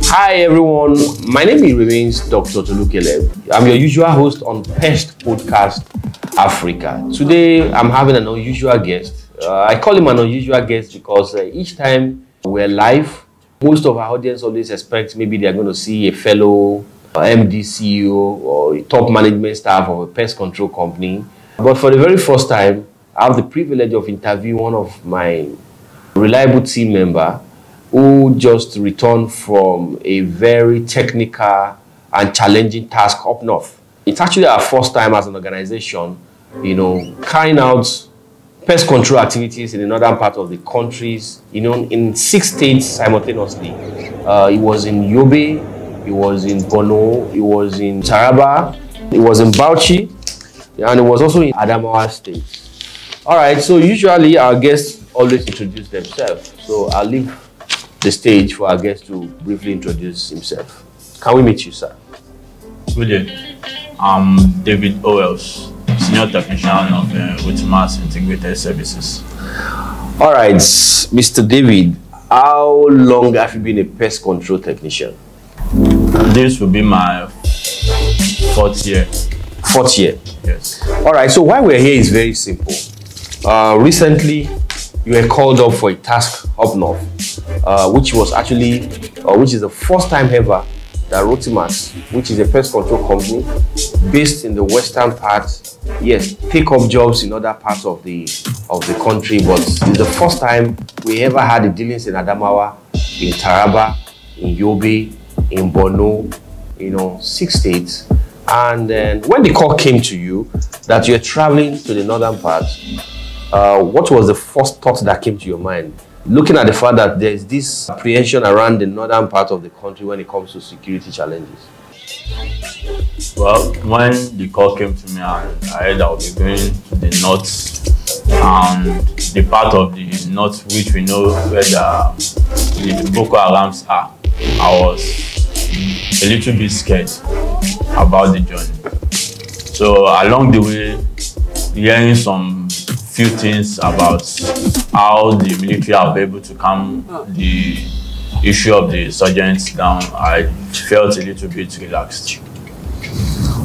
Hi everyone, my name remains Dr. Tolu Caleb. I'm your usual host on Pest Podcast Africa. Today I'm having an unusual guest. I call him an unusual guest because each time we're live, most of our audience always expect maybe they're going to see a fellow MD, CEO or a top management staff of a pest control company. But for the very first time, I have the privilege of interviewing one of my reliable team member who just returned from a very technical and challenging task up north. It's actually our first time as an organization, carrying out pest control activities in the northern part of the countries, in 6 states simultaneously. It was in Yobe, it was in Borno, it was in Taraba, it was in Bauchi, and it was also in Adamawa State. All right, so usually our guests always introduce themselves. So I'll leave the stage for our guest to briefly introduce himself. Can we meet you, sir? Good day. I'm David Howells, Senior Technician of Rotimax Integrated Services. All right, Mr. David, how long have you been a pest control technician? This will be my 4th year. 4th year? Yes. All right, so why we're here is very simple. Recently, you were called up for a task up north, which is the first time ever that Rotimax, which is a pest control company based in the western part, yes, take up jobs in other parts of the country, but it's the first time we ever had the dealings in Adamawa, in Taraba, in Yobe, in Borno, 6 states. And then when the call came to you that you're traveling to the northern part, what was the first thought that came to your mind? Looking at the fact that there's this apprehension around the northern part of the country when it comes to security challenges. Well, when the call came to me and I heard I would be going to the north, and the part of the north which we know where the Boko Harams are, I was a little bit scared about the journey. So along the way, hearing some few things about how the military are able to calm the issue of the insurgents down, I felt a little bit relaxed.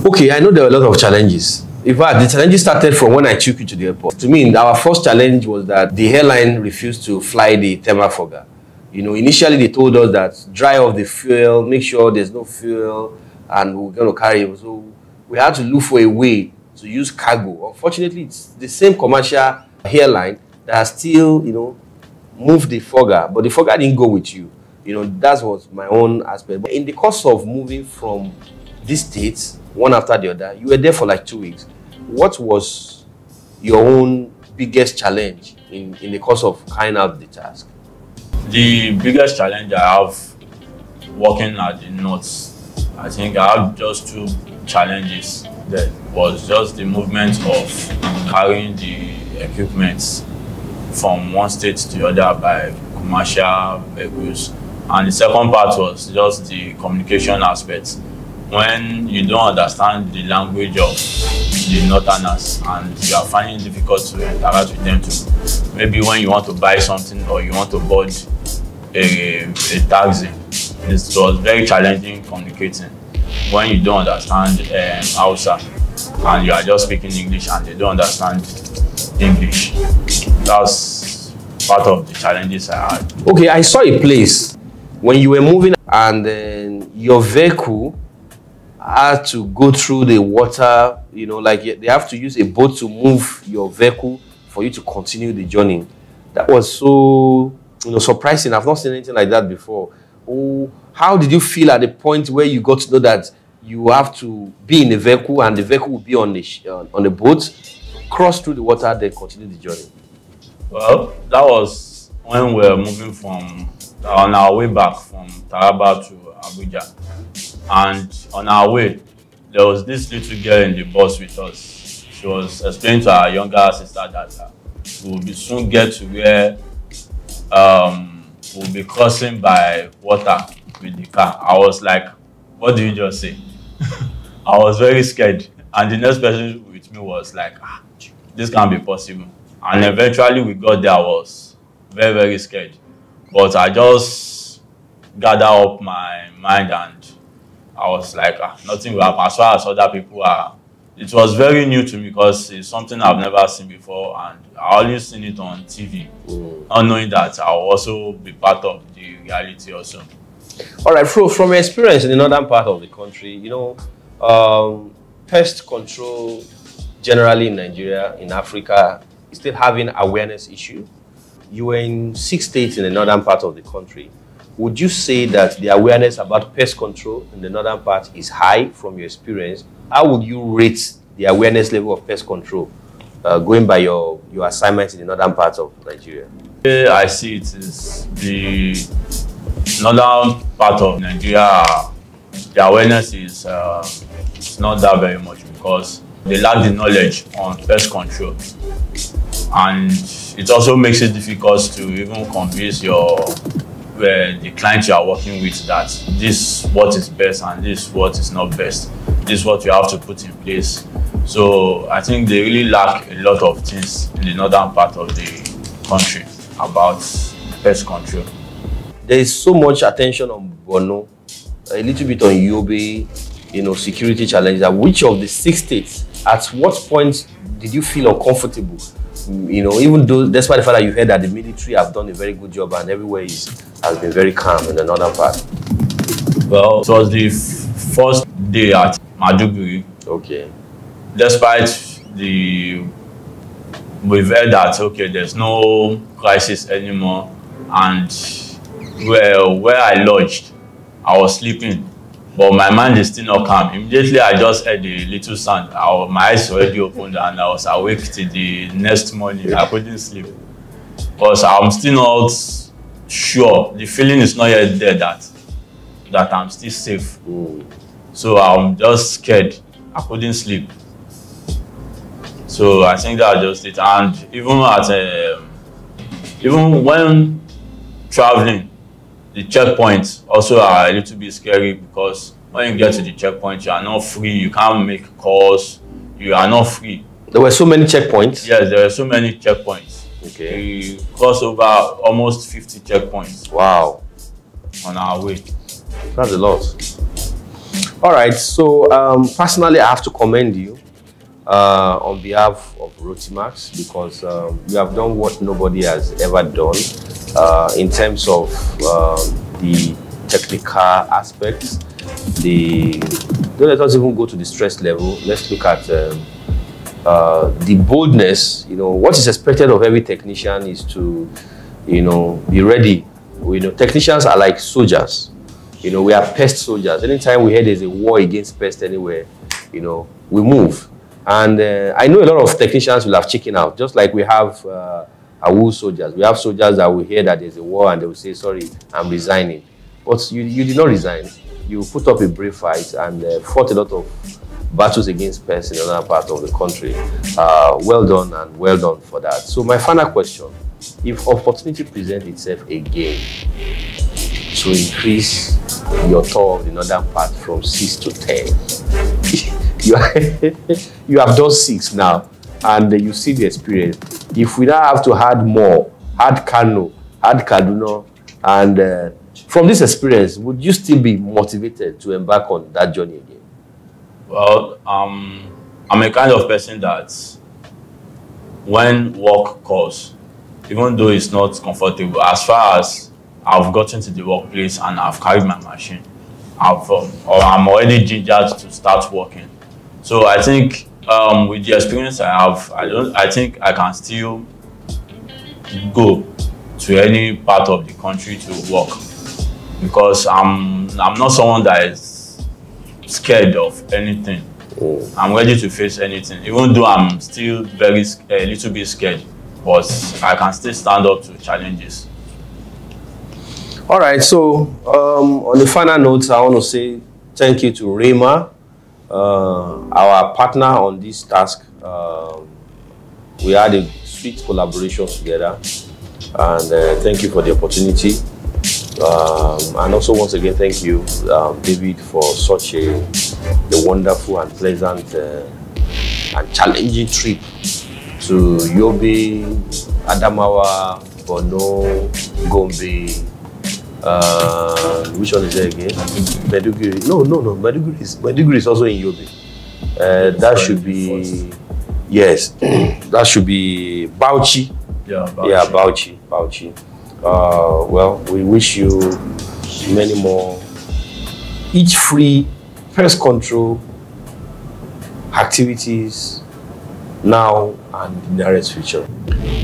Okay, I know there were a lot of challenges. In fact, the challenges started from when I took you to the airport. To me, our first challenge was that the airline refused to fly the thermal fogger. Initially they told us that dry off the fuel, make sure there's no fuel, and we're going to carry it. So we had to look for a way to use cargo. Unfortunately, it's the same commercial airline that has still, moved the fogger, but the fogger didn't go with you. That was my own aspect. But in the course of moving from these states, one after the other, you were there for like 2 weeks. What was your own biggest challenge in the course of carrying out the task? The biggest challenge I have working at the north, I think I have just 2 challenges. That was just the movement of carrying the equipment from one state to the other by commercial vehicles, and the second part was just the communication aspect. When you don't understand the language of the northerners and you are finding it difficult to interact with them too. Maybe when you want to buy something or you want to board a taxi, it was very challenging communicating when you don't understand Hausa and you are just speaking English and they don't understand English. That's part of the challenges I had. Okay, I saw a place when you were moving and then your vehicle had to go through the water, like they have to use a boat to move your vehicle for you to continue the journey. That was so, surprising. I've not seen anything like that before. Oh, how did you feel at the point where you got to know that you have to be in a vehicle and the vehicle will be on the boat, cross through the water, then continue the journey? Well, that was when we were moving on our way back from Taraba to Abuja. And on our way, there was this little girl in the bus with us. She was explaining to our younger sister that we will soon get to where we'll be crossing by water with the car. I was like, what did you just say? I was very scared. And the next person with me was like, this can't be possible. And eventually we got there. I was very, very scared. But I just gather up my mind, and I was like, nothing will happen. As far as other people are, it was very new to me because it's something I've never seen before, and I always seen it on TV, not knowing that I'll also be part of the reality also. All right, from your experience in the northern part of the country, you know, pest control generally in Nigeria, in Africa, is still having awareness issue. You were in 6 states in the northern part of the country. Would you say that the awareness about pest control in the northern part is high from your experience? How would you rate the awareness level of pest control going by your assignments in the northern part of Nigeria? I see it is the northern part of Nigeria, the awareness is not that very much because they lack the knowledge on pest control, and it also makes it difficult to even convince the client you are working with that this is what is best and this is what is not best. This is what you have to put in place. So I think they really lack a lot of things in the northern part of the country about pest control. There is so much attention on Borno, a little bit on Yobe, you know, security challenges. Which of the 6 states, at what point did you feel uncomfortable? You know, even though, despite the fact that you heard that the military have done a very good job and everywhere has been very calm in the northern part. Well, it was the first day at Maduguri. Okay. Despite we've heard that, okay, there's no crisis anymore, and where I lodged, I was sleeping, but my mind is still not calm. Immediately, I just heard a little sound. My eyes already opened, and I was awake till the next morning. I couldn't sleep because I'm still not sure. The feeling is not yet there that I'm still safe. So I'm just scared. I couldn't sleep. So I think that's just it. And even when traveling, the checkpoints also are a little bit scary because when you get to the checkpoint, you are not free. You can't make calls. You are not free. There were so many checkpoints? Yes, there were so many checkpoints. Okay. We crossed over almost 50 checkpoints. Wow. On our way. That's a lot. All right. So personally, I have to commend you on behalf of Rotimax because you have done what nobody has ever done in terms of the technical aspects. Don't let us even go to the stress level. Let's look at the boldness. You know, what is expected of every technician is to, you know, be ready. You know, technicians are like soldiers. You know, we are pest soldiers. Anytime we hear there's a war against pest anywhere, you know, we move. And I know a lot of technicians will have chicken out, just like we have Howells soldiers. We have soldiers that will hear that there's a war and they will say, sorry, I'm resigning. But you did not resign. You put up a brave fight and fought a lot of battles against pests in another part of the country. Well done, and well done for that. So my final question, if opportunity presents itself again to increase your tour of the northern part from 6 to 10, you have done 6 now, and you see the experience. If we now have to add more, add Kano, add Kaduna, and from this experience, would you still be motivated to embark on that journey again? Well, I'm a kind of person that when work calls, even though it's not comfortable, as far as I've gotten to the workplace and I've carried my machine, I'm already gingered to start working. So I think with the experience I have, I think I can still go to any part of the country to work, because I'm not someone that is scared of anything. I'm ready to face anything, even though I'm still a little bit scared, but I can still stand up to challenges. All right, so on the final notes, I want to say thank you to Rema, our partner on this task. We had a sweet collaboration together, and thank you for the opportunity. And also, once again, thank you, David, for such a wonderful and pleasant and challenging trip to Yobe, Adamawa, Borno, Gombe, Which one is there again? Meduguri. No. Meduguri is also in Yobe. That should be, yes, that should be Bauchi. Yeah, Bauchi. Well, we wish you many more itch-free pest control activities now and in the nearest future.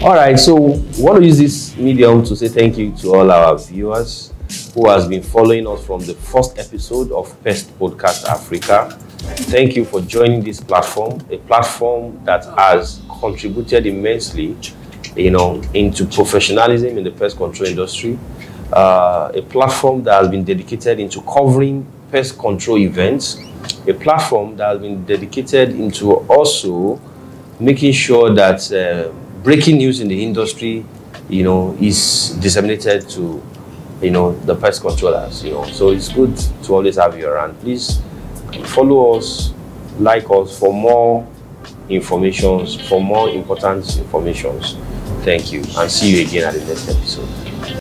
All right, so we want to use this medium to say thank you to all our viewers who has been following us from the first episode of Pest Podcast Africa. Thank you for joining this platform, a platform that has contributed immensely, into professionalism in the pest control industry. A platform that has been dedicated into covering pest control events. A platform that has been dedicated into also making sure that breaking news in the industry, is disseminated to, the pest controllers. So it's good to always have you around. Please follow us, like us for more information, for more important information. Thank you, and see you again at the next episode.